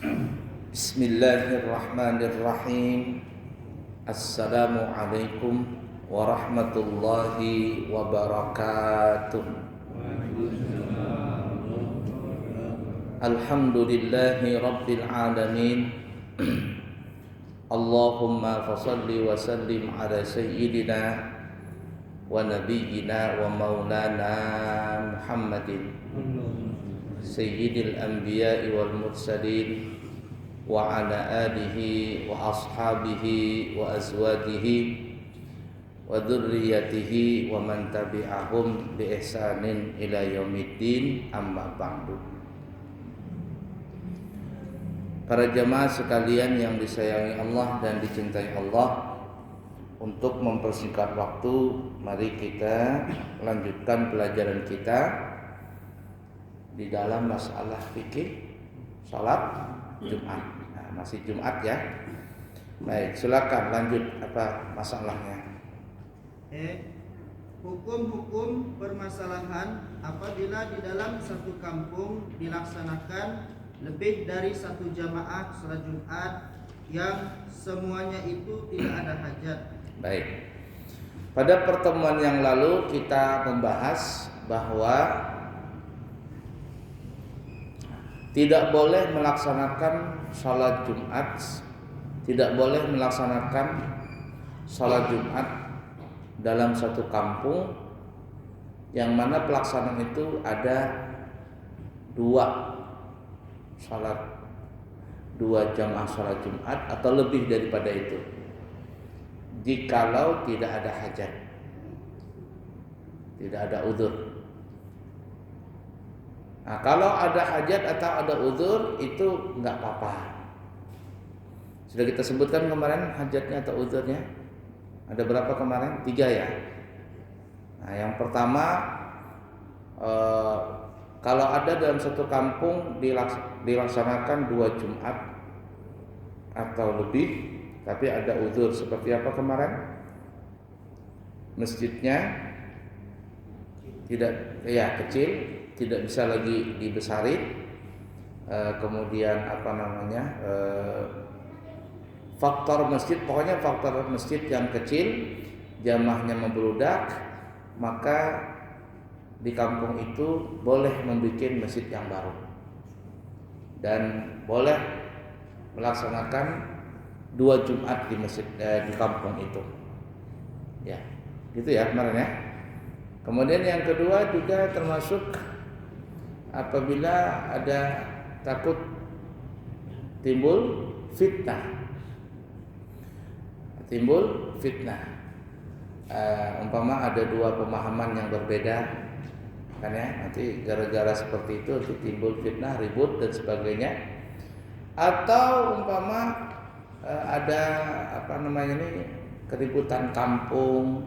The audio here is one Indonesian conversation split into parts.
Bismillahirrahmanirrahim. Assalamualaikum warahmatullahi wabarakatuh. Alhamdulillahi rabbil alamin. Allahumma fasalli wa sallim ala sayyidina wa nabiyyina wa maulana Muhammadin sayyidil anbiya'i wal mursalin wa ala alihi wa ashabihi wa azwajihi wa dzurriyyatihi wa man tabi'ahum bi ihsanin ila yaumiddin, amma ba'du. Para jemaah sekalian yang disayangi Allah dan dicintai Allah, untuk mempersingkat waktu, mari kita lanjutkan pelajaran kita di dalam masalah fikih salat Jumat. Nah, masih Jumat ya. Baik, silakan lanjut, apa masalahnya? Hukum-hukum permasalahan apabila di dalam satu kampung dilaksanakan lebih dari satu jamaah salat Jumat yang semuanya itu tidak ada hajat. Baik. Pada pertemuan yang lalu kita membahas bahwa tidak boleh melaksanakan sholat Jumat, tidak boleh melaksanakan sholat Jumat dalam satu kampung yang mana pelaksanaan itu ada dua jamaah sholat Jumat atau lebih daripada itu, jikalau tidak ada hajat, tidak ada udzur. Nah, kalau ada hajat atau ada udzur itu enggak apa-apa. Sudah kita sebutkan kemarin hajatnya atau udzurnya. Ada berapa kemarin? 3 ya. Nah, yang pertama, kalau ada dalam satu kampung dilaksanakan 2 Jumat atau lebih, tapi ada udzur. Seperti apa kemarin? Masjidnya tidak, ya kecil, tidak bisa lagi dibesarin, kemudian faktor masjid, pokoknya faktor masjid yang kecil, jamaahnya membludak, maka di kampung itu boleh membuat masjid yang baru dan boleh melaksanakan 2 Jumat di masjid, di kampung itu. Ya, gitu ya kemarin ya. Kemudian yang kedua juga termasuk apabila ada takut timbul fitnah. Umpama ada 2 pemahaman yang berbeda, kan ya, nanti gara-gara seperti itu nanti timbul fitnah, ribut dan sebagainya. Atau umpama ada keributan kampung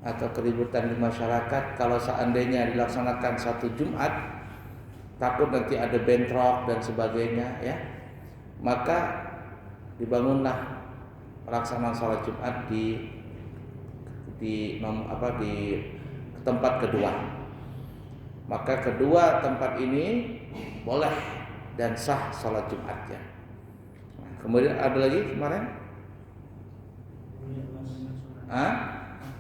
atau keributan di masyarakat, kalau seandainya dilaksanakan satu Jumat takut nanti ada bentrok dan sebagainya ya, maka dibangunlah pelaksanaan sholat Jumat di tempat kedua. Maka kedua tempat ini boleh dan sah sholat Jumatnya. Kemudian ada lagi kemarin,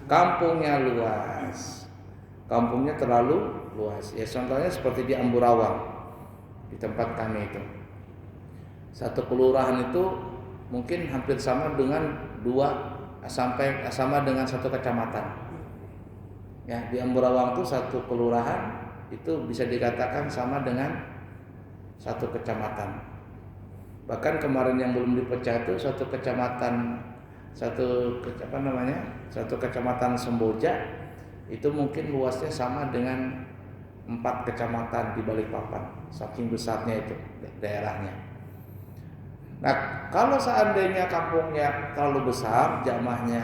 kampungnya luas, kampungnya terlalu luas. Ya, contohnya seperti di Amburawang, di tempat kami itu, satu kelurahan itu mungkin hampir sama dengan sama dengan satu kecamatan. Ya, di Amburawang itu satu kelurahan itu bisa dikatakan sama dengan satu kecamatan. Bahkan kemarin yang belum dipecah itu satu kecamatan, satu kecamatan Semboja itu mungkin luasnya sama dengan 4 kecamatan di Balikpapan, saking besarnya itu daerahnya. Nah, kalau seandainya kampungnya terlalu besar, jamaahnya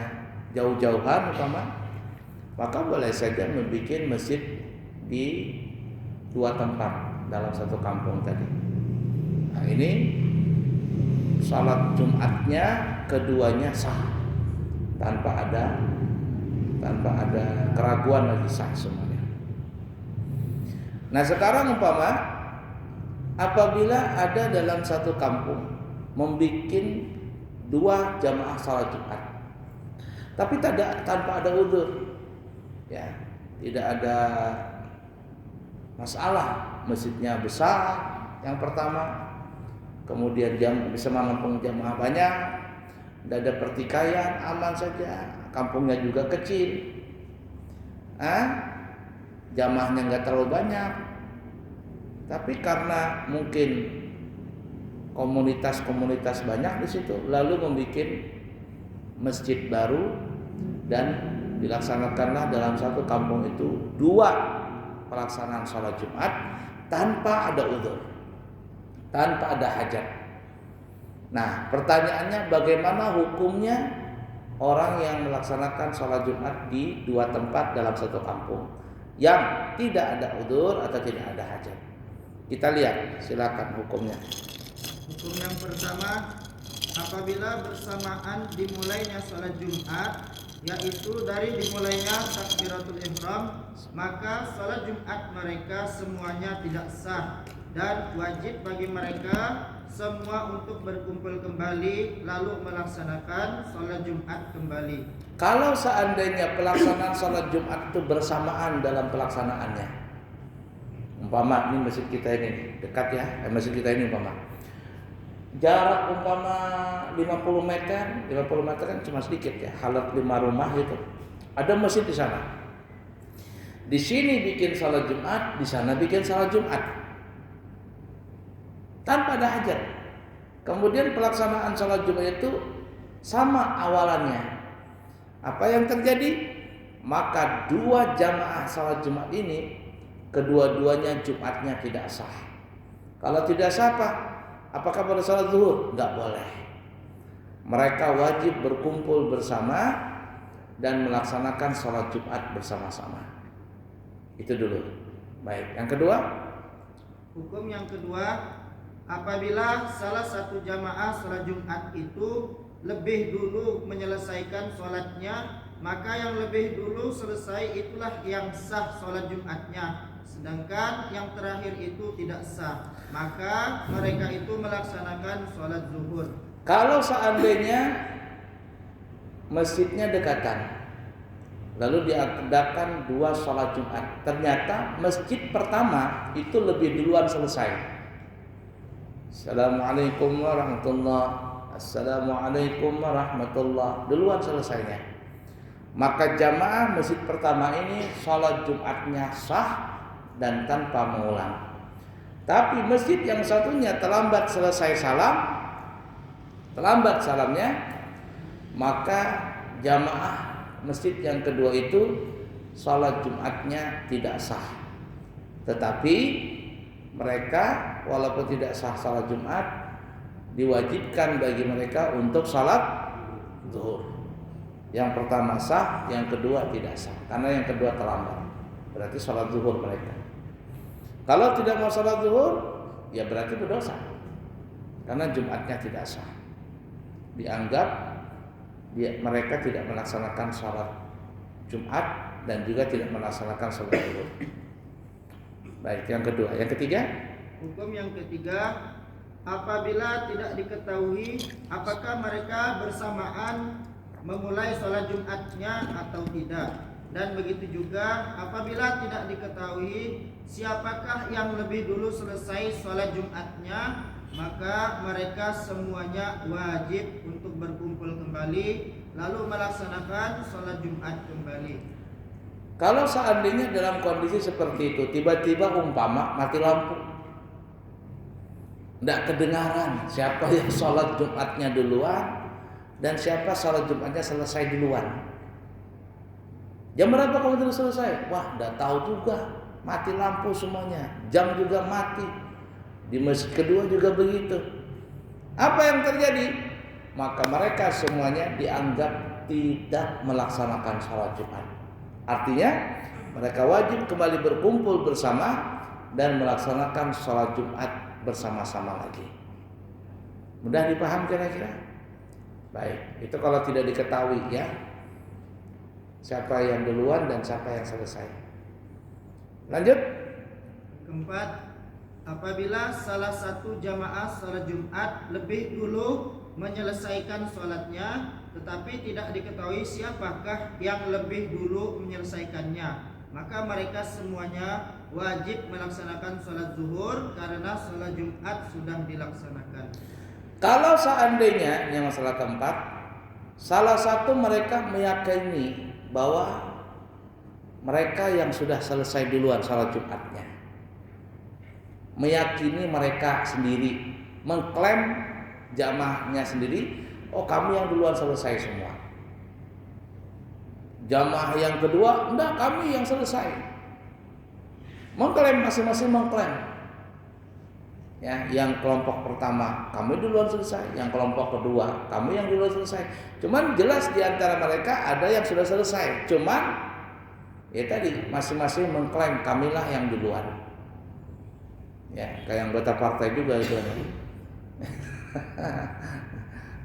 jauh-jauhan maka boleh saja membuat masjid di 2 tempat dalam satu kampung tadi. Nah, ini salat Jumatnya keduanya sah tanpa ada keraguan lagi, sah semuanya. Nah, sekarang umpama apabila ada dalam satu kampung membuat 2 jamaah salat Jumat, tapi tanpa ada udzur, ya, tidak ada masalah, masjidnya besar yang pertama, kemudian bisa menampung jamaah banyak, tidak ada pertikaian, aman saja, kampungnya juga kecil, jamaahnya nggak terlalu banyak, tapi karena mungkin komunitas banyak di situ, lalu membuat masjid baru dan dilaksanakanlah dalam satu kampung itu 2 pelaksanaan sholat Jumat tanpa ada udzur, tanpa ada hajat. Nah, pertanyaannya bagaimana hukumnya orang yang melaksanakan sholat Jumat di 2 tempat dalam satu kampung yang tidak ada udzur atau tidak ada hajat? Kita lihat, silakan hukumnya. Hukum yang pertama, apabila bersamaan dimulainya sholat Jumat, yaitu dari dimulainya takbiratul ihram, maka sholat Jumat mereka semuanya tidak sah dan wajib bagi mereka semua untuk berkumpul kembali lalu melaksanakan sholat Jumat kembali. Kalau seandainya pelaksanaan sholat Jumat itu bersamaan dalam pelaksanaannya, umpama ini masjid kita ini dekat ya, masjid kita ini umpama jarak umpama 50 meter kan cuma sedikit ya, halat 5 rumah gitu. Ada masjid di sana. Di sini bikin salat Jumat, di sana bikin salat Jumat. Tanpa ada hajat. Kemudian pelaksanaan salat Jumat itu sama awalannya. Apa yang terjadi? Maka 2 jamaah salat Jumat ini kedua-duanya Jumatnya tidak sah. Kalau tidak sah apakah pada salat zuhur? Enggak boleh. Mereka wajib berkumpul bersama dan melaksanakan salat Jumat bersama-sama. Itu dulu. Baik, yang kedua? Hukum yang kedua, apabila salah satu jamaah salat Jumat itu lebih dulu menyelesaikan salatnya, maka yang lebih dulu selesai itulah yang sah salat Jumatnya. Sedangkan yang terakhir itu tidak sah, maka mereka itu melaksanakan sholat zuhur. Kalau seandainya masjidnya dekatan, lalu diadakan 2 sholat Jumat, ternyata masjid pertama itu lebih duluan selesai. Assalamualaikum warahmatullahi, assalamualaikum warahmatullahi, duluan selesainya. Maka jamaah masjid pertama ini sholat Jumatnya sah dan tanpa mengulang. Tapi masjid yang satunya terlambat selesai terlambat salamnya, maka jamaah masjid yang kedua itu sholat Jumatnya tidak sah. Tetapi mereka walaupun tidak sah sholat Jumat, diwajibkan bagi mereka untuk sholat zuhur. Yang pertama sah, yang kedua tidak sah, karena yang kedua terlambat. Berarti sholat zuhur mereka. Kalau tidak mau sholat zuhur, ya berarti berdosa, karena Jumatnya tidak sah. Dianggap mereka tidak melaksanakan sholat Jumat dan juga tidak melaksanakan sholat zuhur. Baik, yang kedua. Yang ketiga? Hukum yang ketiga, apabila tidak diketahui apakah mereka bersamaan memulai sholat Jumatnya atau tidak. Dan begitu juga apabila tidak diketahui siapakah yang lebih dulu selesai sholat Jumatnya, maka mereka semuanya wajib untuk berkumpul kembali lalu melaksanakan sholat Jumat kembali. Kalau seandainya dalam kondisi seperti itu, tiba-tiba umpama mati lampu, tidak kedengaran siapa yang sholat Jumatnya duluan dan siapa sholat Jumatnya selesai duluan. Jam berapa kamu itu selesai? Wah, tidak tahu juga. Mati lampu semuanya, jam juga mati. Di masjid kedua juga begitu. Apa yang terjadi? Maka mereka semuanya dianggap tidak melaksanakan sholat Jumat. Artinya mereka wajib kembali berkumpul bersama dan melaksanakan sholat Jumat bersama-sama lagi. Mudah dipaham kira-kira? Baik, itu kalau tidak diketahui ya, siapa yang duluan dan siapa yang selesai. Lanjut. Keempat, apabila salah satu jamaah salat Jumat lebih dulu menyelesaikan sholatnya, tetapi tidak diketahui siapakah yang lebih dulu menyelesaikannya, maka mereka semuanya wajib melaksanakan sholat zuhur karena sholat Jumat sudah dilaksanakan. Kalau seandainya, yang masalah keempat, salah satu mereka meyakini bahwa mereka yang sudah selesai duluan sholat Jumatnya, meyakini mereka sendiri, mengklaim jamaahnya sendiri, oh kami yang duluan selesai semua. Jamaah yang kedua, enggak, kami yang selesai. Mengklaim, masing-masing mengklaim. Ya, yang kelompok pertama kami duluan selesai, yang kelompok kedua kami yang duluan selesai. Cuman jelas di antara mereka ada yang sudah selesai. Cuman ya tadi masing-masing mengklaim kamilah yang duluan. Ya, kayak anggota partai juga itu.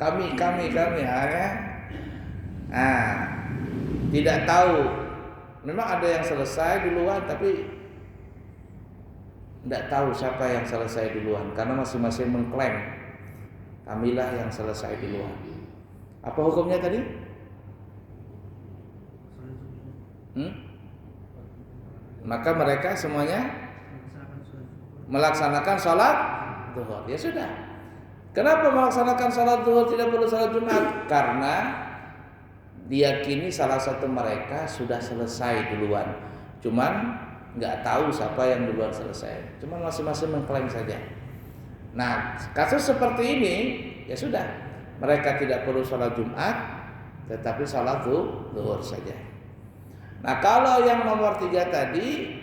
kami ya. Nah, tidak tahu. Memang ada yang selesai duluan tapi tidak tahu siapa yang selesai duluan karena masing-masing mengklaim kamilah yang selesai duluan. Apa hukumnya tadi? Maka mereka semuanya melaksanakan sholat zuhur. Ya sudah. Kenapa melaksanakan sholat zuhur tidak perlu sholat Jumat? Karena diyakini salah satu mereka sudah selesai duluan. Cuman nggak tahu siapa yang duluan selesai. Cuman masing-masing mengklaim saja. Nah, kasus seperti ini ya sudah. Mereka tidak perlu sholat Jumat, tetapi sholat zuhur saja. Nah, kalau yang nomor 3 tadi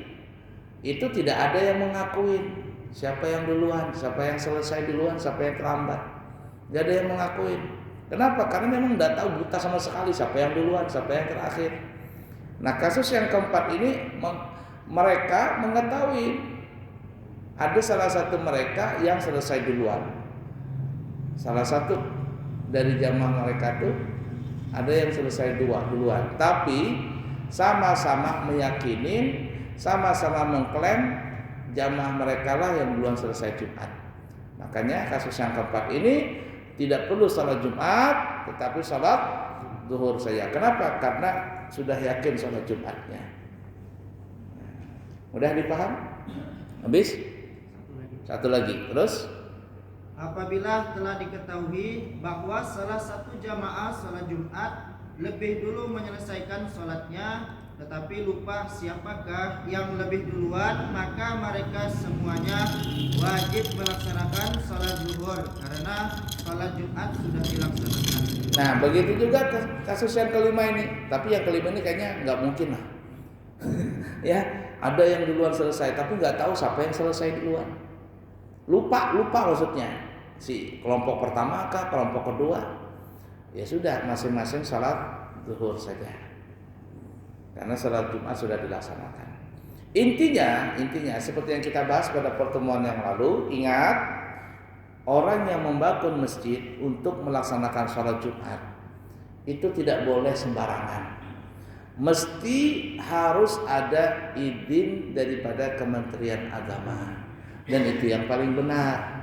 itu tidak ada yang mengakuin siapa yang duluan, siapa yang selesai duluan, siapa yang terlambat. Tidak ada yang mengakuin. Kenapa? Karena memang tidak tahu, buta sama sekali siapa yang duluan, siapa yang terakhir. Nah, kasus yang keempat ini mereka mengetahui ada salah satu mereka yang selesai duluan. Salah satu dari jamaah mereka itu ada yang selesai duluan, tapi sama-sama meyakini, sama-sama mengklaim jamaah mereka lah yang duluan selesai Jumat. Makanya kasus yang keempat ini tidak perlu salat Jumat, tetapi salat zuhur saja. Kenapa? Karena sudah yakin salat Jumatnya. Mudah dipaham? Habis? Satu lagi. Terus? Apabila telah diketahui bahwa salah satu jamaah salat Jumat lebih dulu menyelesaikan sholatnya, tetapi lupa siapakah yang lebih duluan, maka mereka semuanya wajib melaksanakan sholat zuhur karena sholat Jumat sudah dilaksanakan. Nah, begitu juga kasus yang kelima ini. Tapi yang kelima ini kayaknya nggak mungkin lah. Ya, ada yang duluan selesai, tapi nggak tahu siapa yang selesai duluan. Lupa maksudnya. Si kelompok pertama kah, kelompok kedua? Ya sudah, masing-masing salat zuhur saja. Karena salat Jumat sudah dilaksanakan. Intinya seperti yang kita bahas pada pertemuan yang lalu, ingat, orang yang membangun masjid untuk melaksanakan salat Jumat itu tidak boleh sembarangan. Mesti harus ada izin daripada Kementerian Agama, dan itu yang paling benar.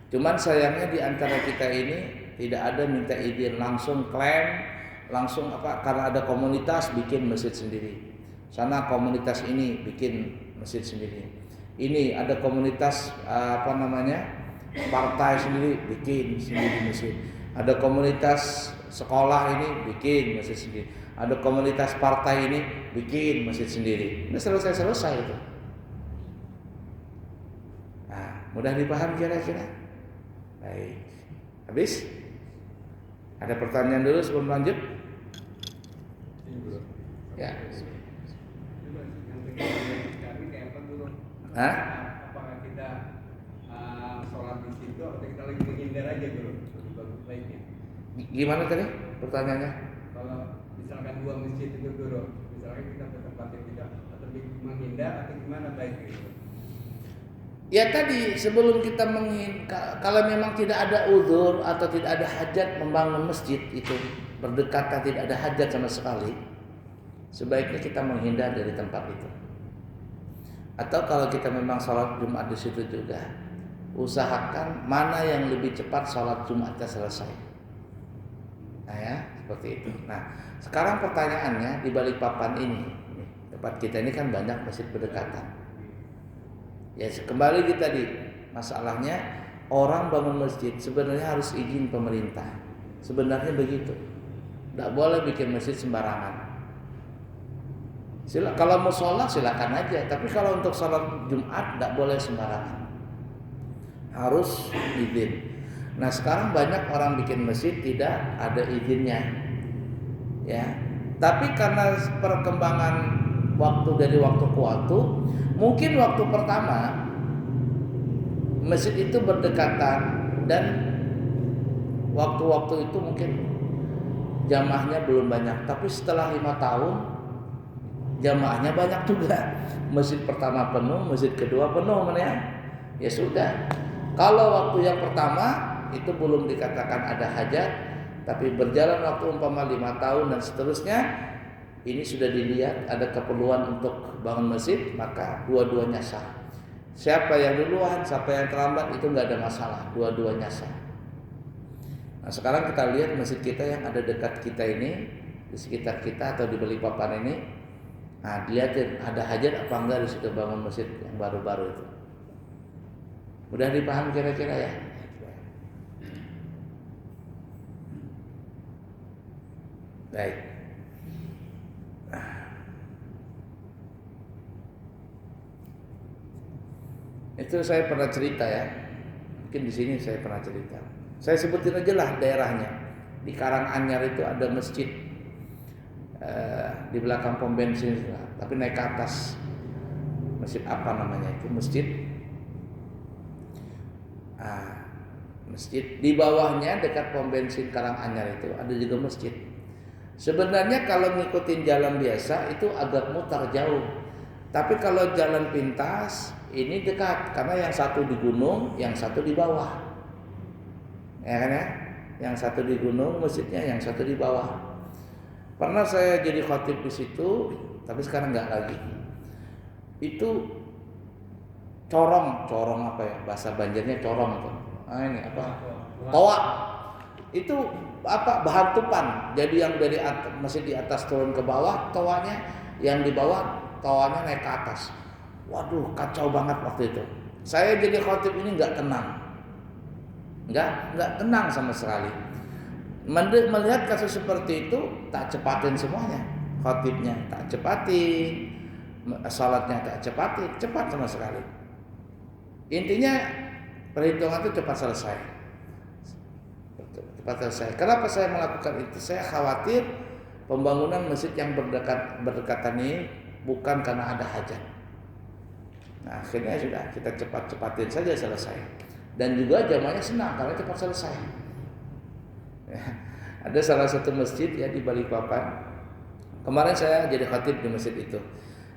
Cuman sayangnya di antara kita ini tidak ada minta izin, langsung klaim, langsung karena ada komunitas bikin masjid sendiri. Sana komunitas ini bikin masjid sendiri. Ini ada komunitas partai sendiri bikin sendiri masjid. Ada komunitas sekolah ini bikin masjid sendiri. Ada komunitas partai ini bikin masjid sendiri. Ini selesai itu. Nah, mudah dipahami kira-kira. Baik. Habis? Ada pertanyaan dulu sebelum lanjut? Ya. Hah? Apakah kita sholat di situ atau kita lagi menghindar aja dulu? Baiknya. Gimana tadi pertanyaannya? Kalau misalkan dua masjid itu dulu, misalkan kita ke tempat yang tidak, atau menghindar atau gimana baiknya? Ya tadi sebelum kita kalau memang tidak ada uzur atau tidak ada hajat membangun masjid itu berdekatan, tidak ada hajat sama sekali, sebaiknya kita menghindar dari tempat itu. Atau kalau kita memang sholat Jumat di situ juga, usahakan mana yang lebih cepat sholat Jumatnya selesai. Nah ya, seperti itu. Nah, sekarang pertanyaannya di Balikpapan ini, tempat kita ini kan banyak masjid berdekatan. Ya, kembali kita tadi, masalahnya orang bangun masjid sebenarnya harus izin pemerintah. Sebenarnya begitu. Tidak boleh bikin masjid sembarangan. Kalau mau sholat silakan aja, tapi kalau untuk sholat Jumat tidak boleh sembarangan, harus izin. Nah sekarang banyak orang bikin masjid tidak ada izinnya, ya. Tapi karena perkembangan waktu dari waktu ke waktu, mungkin waktu pertama masjid itu berdekatan dan waktu-waktu itu mungkin jamaahnya belum banyak, tapi setelah 5 tahun jamaahnya banyak juga. Masjid pertama penuh, masjid kedua penuh, ya sudah. Kalau waktu yang pertama itu belum dikatakan ada hajat, tapi berjalan waktu umpama 5 tahun dan seterusnya, ini sudah dilihat ada keperluan untuk bangun masjid, maka dua-duanya sah. Siapa yang duluan, siapa yang terlambat itu nggak ada masalah, dua-duanya sah. Nah sekarang kita lihat masjid kita yang ada dekat kita ini, di sekitar kita atau di Balikpapan ini. Nah, dilihatin ada hajat apa enggak di situ bangun masjid yang baru-baru itu. Mudah dipaham kira-kira ya. Baik. Itu saya pernah cerita ya. Mungkin di sini saya pernah cerita. Saya sebutin aja lah daerahnya. Di Karanganyar itu ada masjid. Di belakang pom bensin, tapi naik ke atas. Masjid apa namanya itu? Masjid di bawahnya dekat pom bensin Karanganyar itu ada juga masjid. Sebenarnya kalau ngikutin jalan biasa itu agak mutar jauh, tapi kalau jalan pintas ini dekat karena yang satu di gunung, yang satu di bawah, ya kan ya? Yang satu di gunung masjidnya, yang satu di bawah. Pernah saya jadi khatib di situ, tapi sekarang nggak lagi. Itu corong apa ya? Bahasa Banjarnya corong itu. Ini apa? Toa. Itu apa? Bahan tupan. Jadi yang dari atas, masih di atas turun ke bawah, toanya, yang di bawah toanya naik ke atas. Waduh, kacau banget waktu itu. Saya jadi khatib ini nggak tenang, nggak tenang sama sekali. Melihat kasus seperti itu, tak cepatin semuanya. Khatibnya tak cepatin, salatnya tak cepatin, cepat sama sekali. Intinya perhitungan itu cepat selesai. Kenapa saya melakukan itu? Saya khawatir pembangunan masjid yang berdekatan ini bukan karena ada hajat. Nah akhirnya sudah kita cepat-cepatin saja selesai. Dan juga jamaahnya senang karena cepat selesai. Ya, ada salah satu masjid ya di Balikpapan. Kemarin saya jadi khatib di masjid itu.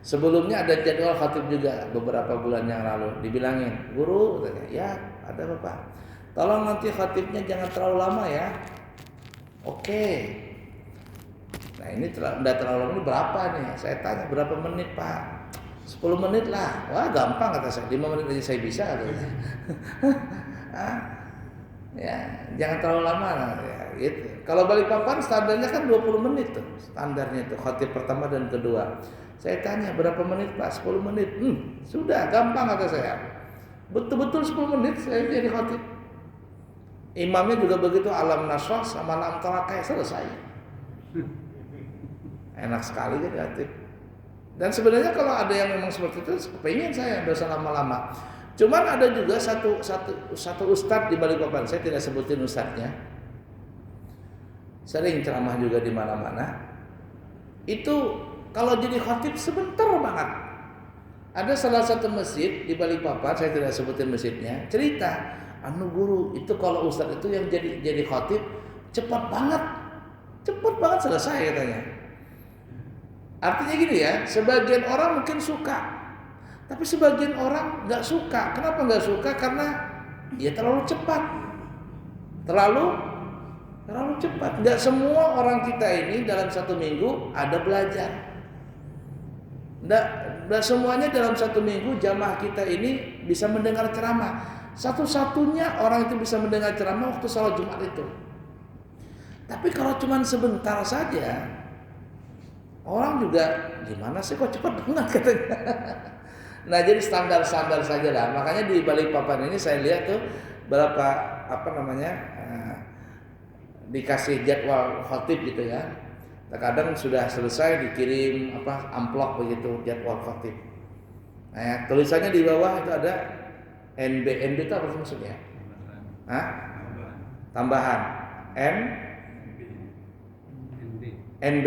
Sebelumnya ada jadwal khatib juga beberapa bulan yang lalu. Dibilangin, guru, katanya, ya ada bapak. Tolong nanti khatibnya jangan terlalu lama ya. Oke. Nah ini udah terlalu lama, ini berapa nih? Saya tanya berapa menit pak? 10 menit lah. Wah gampang kata saya, 5 menit aja saya bisa. Ya, jangan terlalu lama ya, gitu. Kalau Balikpapan standarnya kan 20 menit tuh. Standarnya tuh khatib pertama dan kedua. Saya tanya berapa menit Pak? 10 menit. Sudah gampang kata saya. Betul-betul 10 menit saya jadi khatib. Imamnya juga begitu, alam nasrah sama alam tarakai selesai. Enak sekali jadi khatib. Dan sebenarnya kalau ada yang memang seperti itu, kepingin saya dosa lama-lama. Cuman ada juga satu ustadz di Balikpapan, saya tidak sebutin ustadznya, sering ceramah juga di mana-mana. Itu kalau jadi khatib sebentar banget. Ada salah satu masjid di Balikpapan, saya tidak sebutin masjidnya, cerita, guru itu kalau ustadz itu yang jadi khatib cepat banget selesai katanya. Artinya gini ya, sebagian orang mungkin suka. Tapi sebagian orang nggak suka. Kenapa nggak suka? Karena ya terlalu cepat, terlalu cepat. Nggak semua orang kita ini dalam 1 minggu ada belajar. dan semuanya dalam satu minggu jamaah kita ini bisa mendengar ceramah. Satu-satunya orang itu bisa mendengar ceramah waktu sholat Jumat itu. Tapi kalau cuma sebentar saja, orang juga gimana sih kok cepat banget katanya. Nah jadi standar-standar saja lah. Makanya di Balikpapan ini saya lihat tuh berapa dikasih jadwal khotib gitu ya. Terkadang sudah selesai dikirim amplop begitu jadwal khotib. Nah, ya, tulisannya di bawah itu ada NB itu apa maksudnya? Hah? Tambahan NB.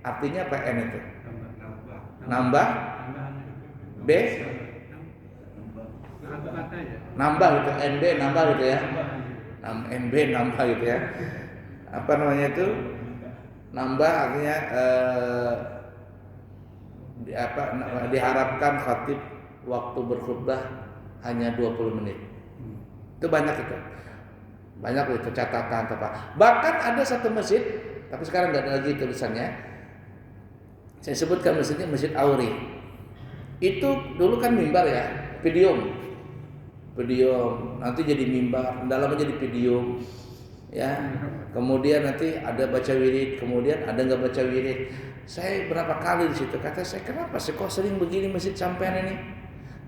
Artinya apa N itu? Nambah. B. Nambah gitu. NB nambah gitu ya. NB nambah gitu ya. Apa namanya itu? Nambah artinya diharapkan khatib waktu berkhutbah hanya 20 menit. Itu banyak itu. Banyak itu catatan apa. Bahkan ada satu masjid, tapi sekarang nggak ada lagi tulisannya. Saya sebutkan masjidnya Masjid Auri. Itu dulu kan mimbar ya, podium. Nanti jadi mimbar, dalamnya jadi podium. Ya, kemudian nanti ada baca wirid, kemudian ada nggak baca wirid. Saya berapa kali di situ kata saya, kenapa sih kok sering begini masjid sampean ini?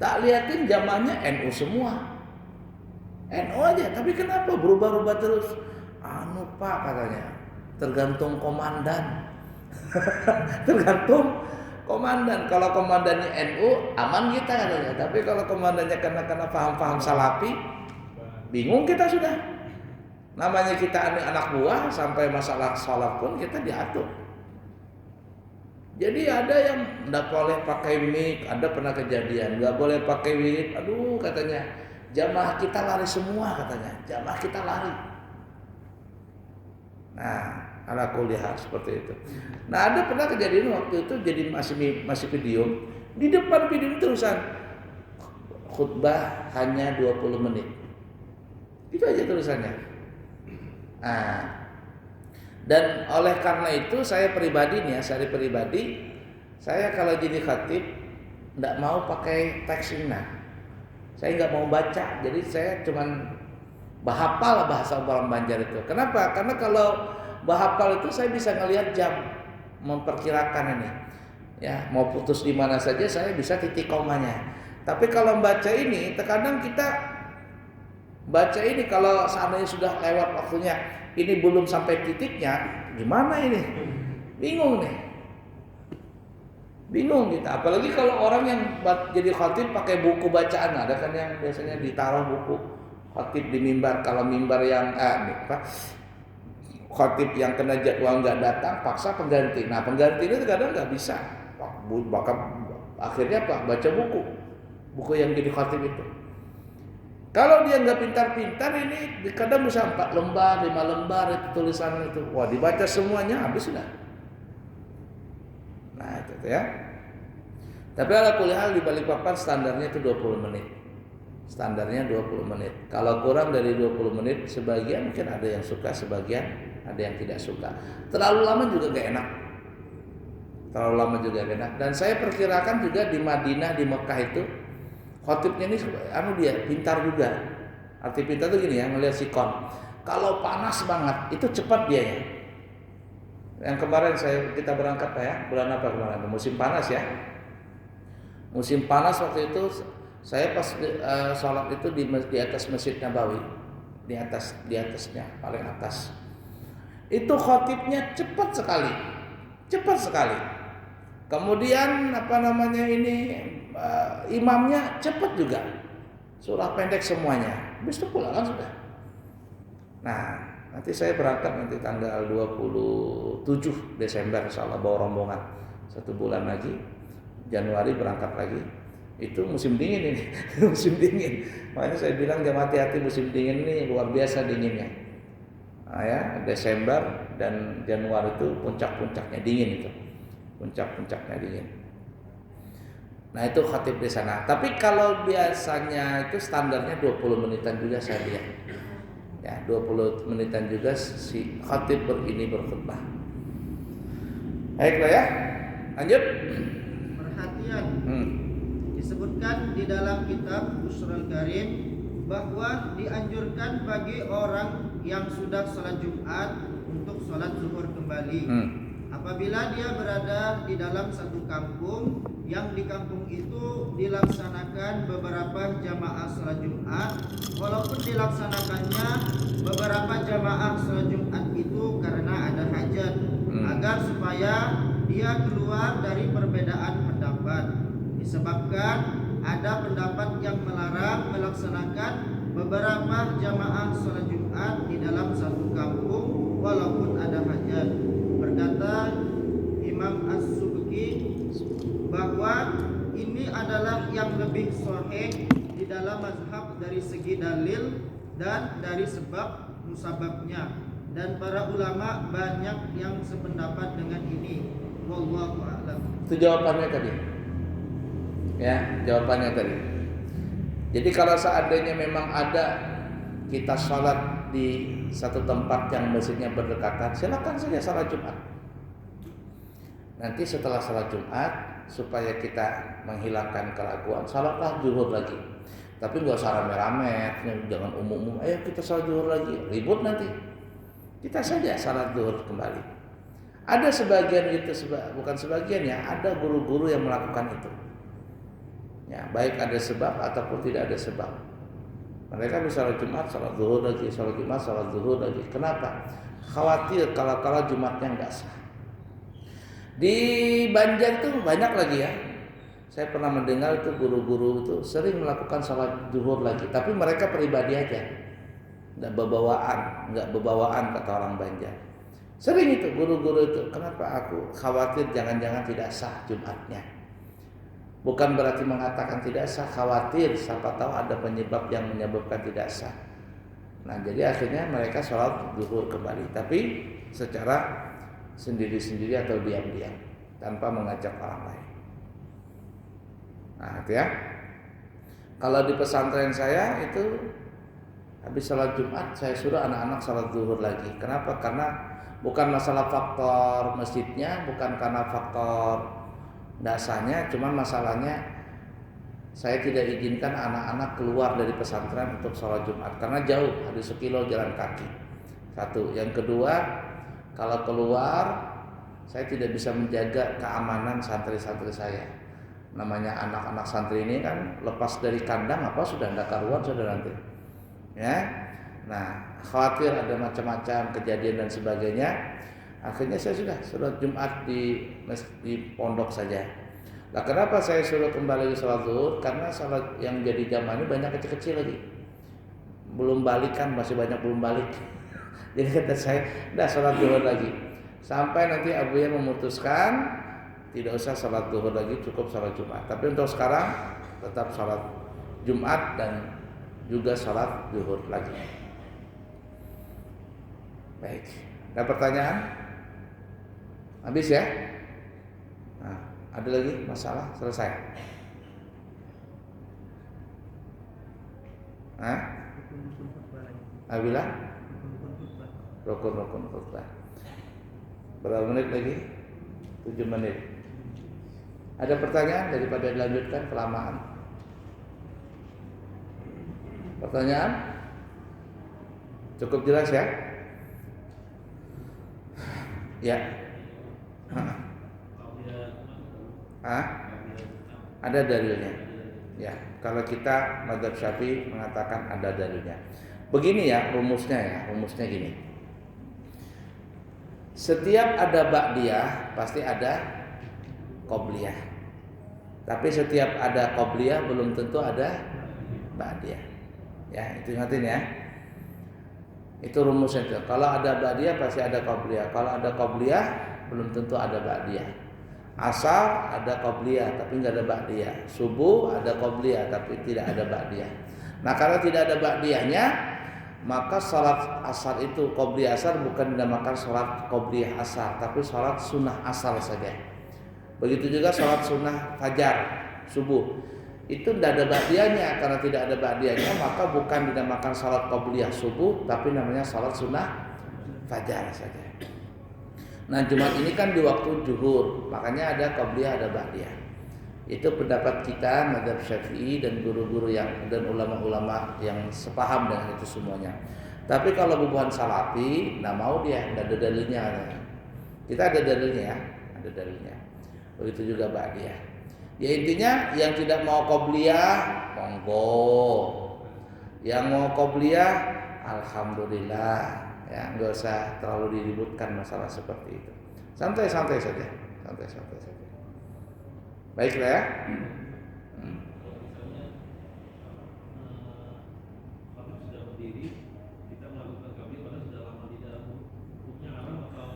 Tak liatin jamaahnya NU semua, NU aja. Tapi kenapa berubah-ubah terus? Anu Pak katanya, tergantung komandan. Tergantung komandan. Kalau komandannya NU aman kita katanya. Tapi kalau komandannya kena paham-paham salafi, bingung kita sudah. Namanya kita anak buah, sampai masalah sholat pun kita diatur. Jadi ada yang nggak boleh pakai mic, ada pernah kejadian nggak boleh pakai wirid. Aduh katanya jamaah kita lari semua katanya, jamaah kita lari. Nah, ala kuliah seperti itu. Nah, ada pernah kejadian waktu itu jadi masih video. Di depan video tulisan khutbah hanya 20 menit. Itu aja tulisannya. Nah, dan oleh karena itu saya pribadi saya kalau jadi khatib tidak mau pakai teks inna. Saya nggak mau baca, jadi saya cuman bahapal bahasa orang Banjar itu. Kenapa? Karena kalau bahapal itu saya bisa ngelihat jam, memperkirakan ini. Ya, mau putus di mana saja saya bisa titik komanya. Tapi kalau baca ini, terkadang kita baca ini kalau seandainya sudah lewat waktunya, ini belum sampai titiknya, gimana ini? Bingung nih. Bingung kita. Apalagi kalau orang yang jadi khatib pakai buku bacaan, ada kan yang biasanya ditaruh buku khatib di mimbar. Kalau mimbar yang khatib yang kena jadwal nggak datang, paksa pengganti. Nah pengganti itu kadang nggak bisa. Bahkan akhirnya baca buku yang jadi khatib itu. Kalau dia nggak pintar-pintar ini kadang bisa 4 lembar, 5 lembar itu tulisan itu. Wah dibaca semuanya habis sudah. Nah itu ya. Tapi ala kulihal di Balikpapan standarnya itu 20 menit. Standarnya 20 menit. Kalau kurang dari 20 menit, sebagian mungkin ada yang suka, sebagian ada yang tidak suka. Terlalu lama juga gak enak. Dan saya perkirakan juga di Madinah, di Mekah itu khotibnya ini dia pintar juga. Arti pintar itu gini ya, ngelihat sikon. Kalau panas banget itu cepat dia ya. Yang kemarin kita berangkat ya, bulan apa kemarin? Musim panas ya. Musim panas waktu itu saya pas sholat itu di atas Masjid Nabawi, di atasnya paling atas. Itu khotibnya cepat sekali. Kemudian imamnya cepat juga, surah pendek semuanya. Habis itu pulang kan sudah. Nah, nanti saya berangkat nanti tanggal 27 Desember insyaallah bawa rombongan. 1 bulan lagi, Januari berangkat lagi. Itu musim dingin ini, musim dingin. Makanya saya bilang jangan hati-hati musim dingin ini luar biasa dinginnya. Nah, ya, Desember dan Januari itu puncak-puncaknya dingin itu. Puncak-puncaknya dingin. Nah itu khatib di sana. Tapi kalau biasanya itu standarnya 20 menitan juga saya lihat. Ya 20 menitan juga si khatib berkhutbah. Baiklah ya. Lanjut. perhatian. Hmm. Disebutkan di dalam kitab Busrul Karim bahwa dianjurkan bagi orang yang sudah sholat Jumat untuk sholat zuhur kembali. Apabila dia berada di dalam satu kampung yang di kampung itu dilaksanakan beberapa jamaah sholat Jumat, walaupun dilaksanakannya beberapa jamaah sholat Jumat itu karena ada hajat, agar supaya dia keluar dari perbedaan pendapat. Disebabkan ada pendapat yang melarang melaksanakan beberapa jamaah sholat Jumat di dalam satu kampung walaupun ada hajat. Berkata Imam As-Subki bahwa ini adalah yang lebih sahih di dalam mazhab dari segi dalil dan dari sebab musababnya, dan para ulama banyak yang sependapat dengan ini. Wallahu a'lam. Itu jawabannya tadi. Ya, jawabannya tadi. Jadi kalau seandainya memang ada kita sholat di satu tempat yang masjidnya berdekatan, silakan saja sholat Jumat. Nanti setelah sholat Jumat, supaya kita menghilangkan keraguan, sholatlah zuhur lagi. Tapi nggak usah rame-rame, jangan umum-umum. Ayo kita sholat zuhur lagi, ribut nanti. Kita saja sholat zuhur kembali. Ada sebagian itu, bukan sebagian ya, ada guru-guru yang melakukan itu. Ya, baik ada sebab ataupun tidak ada sebab. Mereka bisa sholat Jumat, sholat zuhur lagi, sholat Jumat, sholat zuhur lagi. Kenapa? Khawatir kalau Jumatnya nggak sah. Di Banjar itu banyak lagi ya. Saya pernah mendengar itu guru-guru itu sering melakukan sholat zuhur lagi, tapi mereka pribadi aja, nggak bebawaan kata orang Banjar. Sering itu guru-guru itu. Kenapa? Aku khawatir jangan-jangan tidak sah Jumatnya. Bukan berarti mengatakan tidak sah, khawatir siapa tahu ada penyebab yang menyebabkan tidak sah. Nah, jadi akhirnya mereka sholat zuhur kembali, tapi secara sendiri-sendiri atau diam-diam tanpa mengajak orang lain. Nah, itu ya. Kalau di pesantren saya itu habis sholat Jumat saya suruh anak-anak sholat zuhur lagi. Kenapa? Karena bukan masalah faktor masjidnya, bukan karena faktor dasarnya, cuman masalahnya saya tidak izinkan anak-anak keluar dari pesantren untuk sholat Jumat karena jauh, ada 1 kilo jalan kaki. Satu, yang kedua, kalau keluar saya tidak bisa menjaga keamanan santri-santri saya. Namanya anak-anak santri ini kan lepas dari kandang apa sudah ada karuan sudah nanti. Ya, nah khawatir ada macam-macam kejadian dan sebagainya. Akhirnya saya sudah sholat Jumat di pondok saja. Nah, kenapa saya suruh kembali ke sholat zuhur? Karena sholat yang jadi jamaah ini banyak kecil-kecil lagi, belum balik kan, masih banyak belum balik. Jadi kata saya, dah sholat zuhur lagi sampai nanti abuya memutuskan tidak usah sholat zuhur lagi, cukup sholat Jumat. Tapi untuk sekarang tetap sholat Jumat dan juga sholat zuhur lagi. Baik, ada pertanyaan? Habis ya? Nah, ada lagi masalah? Selesai? Hah? Abila? Rukun khutbah. Berapa menit lagi? 7 menit. Ada pertanyaan daripada dilanjutkan kelamaan? Pertanyaan? Cukup jelas ya? Ya. Ada dalilnya. Ya, kalau kita mazhab Syafi'i mengatakan ada dalilnya. Begini ya rumusnya gini. Setiap ada ba'diyah pasti ada qobliyah. Tapi setiap ada qobliyah belum tentu ada ba'diyah. Ya, itu ingatin ya. Itu rumusnya itu. Kalau ada ba'diyah pasti ada qobliyah. Kalau ada qobliyah belum tentu ada ba'diyah. Asar ada qobliyah tapi enggak ada ba'diyah. Subuh ada qobliyah tapi tidak ada ba'diyah. Nah, kalau tidak ada ba'diyahnya, maka salat asar itu qobliyah asar bukan dinamakan salat qobliyah asar, tapi salat sunnah asar saja. Begitu juga salat sunnah fajar subuh. Itu tidak ada ba'diyahnya. Karena tidak ada ba'diyahnya, maka bukan dinamakan salat qobliyah subuh, tapi namanya salat sunnah fajar saja. Nah, Jumat ini kan di waktu zuhur, makanya ada qobliyah ada ba'diyah. Itu pendapat kita mazhab Syafi'i dan guru-guru yang dan ulama-ulama yang sepaham dengan itu semuanya. Tapi kalau bubuhan salafi, nggak mau dia, nggak ada dalilnya. Kita ada dalilnya ya, ada dalilnya. Begitu juga ba'diyah. Ya intinya yang tidak mau qobliyah, monggo. Yang mau qobliyah, alhamdulillah. Ya, nggak usah terlalu diributkan masalah seperti itu. Santai-santai saja, santai-santai saja. Baiklah ya. Kalau misalnya kami sudah berdiri, kita melakukan kami pada sudah lama di dalam hukumnya haram atau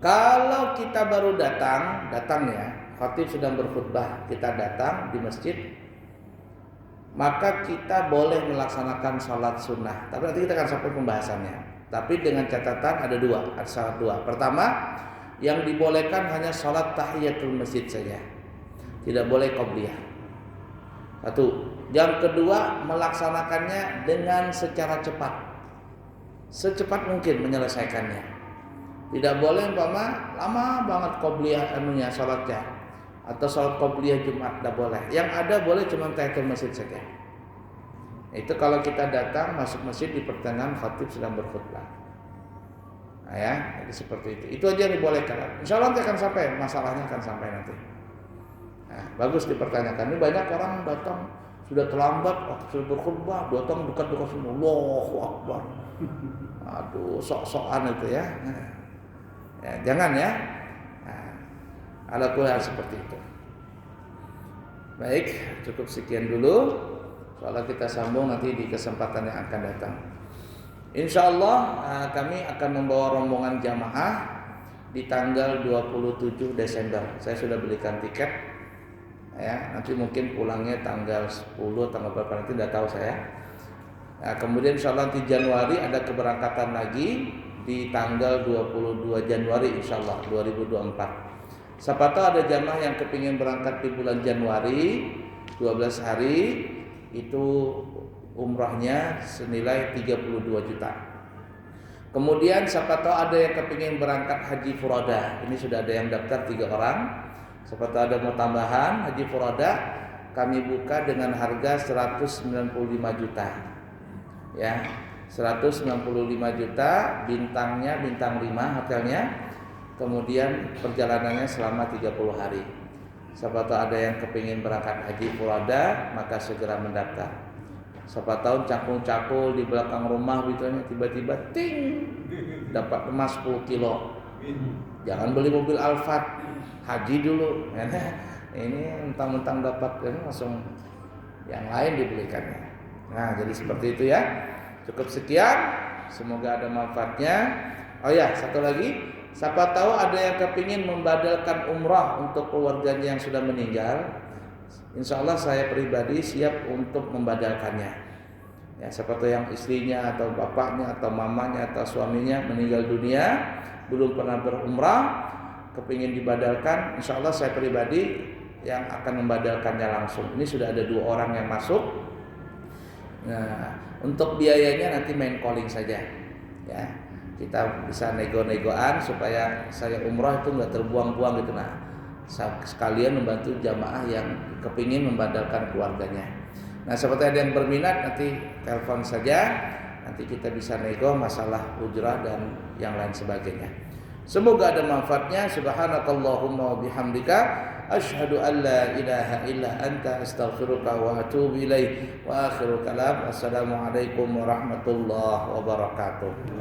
Kalau kita baru datang ya, khatib sedang berkhutbah, kita datang di masjid, maka kita boleh melaksanakan sholat sunnah. Tapi nanti kita akan sampai pembahasannya. Tapi dengan catatan ada syarat dua. Pertama, yang dibolehkan hanya sholat tahiyatul masjid saja. Tidak boleh qobliyah. Satu. Yang kedua, melaksanakannya dengan secara cepat. Secepat mungkin menyelesaikannya. Tidak boleh umpama lama banget qobliyah salatnya atau salat qobliyah Jumat, tidak boleh. Yang ada boleh cuma tahiyatul masjid saja. Itu kalau kita datang masuk masjid di pertengahan khatib sedang berkhutbah. Nah ya, jadi seperti itu. Itu aja yang dibolehkan. Insya Allah nanti akan sampai, masalahnya akan sampai nanti. Nah, bagus dipertanyakan. Ini banyak orang datang sudah terlambat waktu sudah berkhutbah, datang dekat-dekat semua. Allahu Akbar. Aduh, sok-sokan itu ya. Nah, ya jangan ya. Nah, ala kulli hal seperti itu. Baik, cukup sekian dulu. Soalnya kita sambung nanti di kesempatan yang akan datang. Insya Allah kami akan membawa rombongan jamaah di tanggal 27 Desember. Saya sudah belikan tiket. Ya, nanti mungkin pulangnya tanggal 10, tanggal berapa nanti tidak tahu saya. Nah, kemudian insya Allah nanti Januari ada keberangkatan lagi di tanggal 22 Januari insya Allah 2024. Siapa tahu ada jamaah yang kepingin berangkat di bulan Januari 12 hari itu umrahnya senilai 32 juta. Kemudian siapa tahu ada yang kepingin berangkat haji furada. Ini sudah ada yang daftar 3 orang. Siapa tahu ada mau tambahan haji furada, kami buka dengan harga 195 juta. Ya, 195 juta, bintangnya bintang 5 hotelnya. Kemudian perjalanannya selama 30 hari. Siapa tahu ada yang kepingin berangkat haji furada, maka segera mendaftar. Siapa tahu cakul-cakul di belakang rumah gitu, tiba-tiba ting dapat emas 10 kilo. Jangan beli mobil Alphard, haji dulu. Ini mentang-mentang dapat ini langsung yang lain dibelikannya. Nah, jadi seperti itu ya. Cukup sekian, semoga ada manfaatnya. Oh ya, satu lagi, siapa tahu ada yang kepingin membadalkan umrah untuk keluarganya yang sudah meninggal. Insya Allah saya pribadi siap untuk membadalkannya. Ya, siapa tahu yang istrinya atau bapaknya atau mamanya atau suaminya meninggal dunia, belum pernah berumrah, kepingin dibadalkan, insya Allah saya pribadi yang akan membadalkannya langsung. Ini sudah ada 2 orang yang masuk. Nah, untuk biayanya nanti main calling saja. Ya, kita bisa nego-negoan supaya saya umrah itu nggak terbuang-buang gitu. Nah, sekalian membantu jamaah yang kepingin membadalkan keluarganya. Nah, seperti ada yang berminat nanti telepon saja, nanti kita bisa nego masalah ujrah dan yang lain sebagainya. Semoga ada manfaatnya. Subhanakallahumma wa bihamdika asyhadu an la ilaha illa anta astaghfiruka wa atubu ilaik. Wa akhiru kalam, assalamualaikum warahmatullahi wabarakatuh.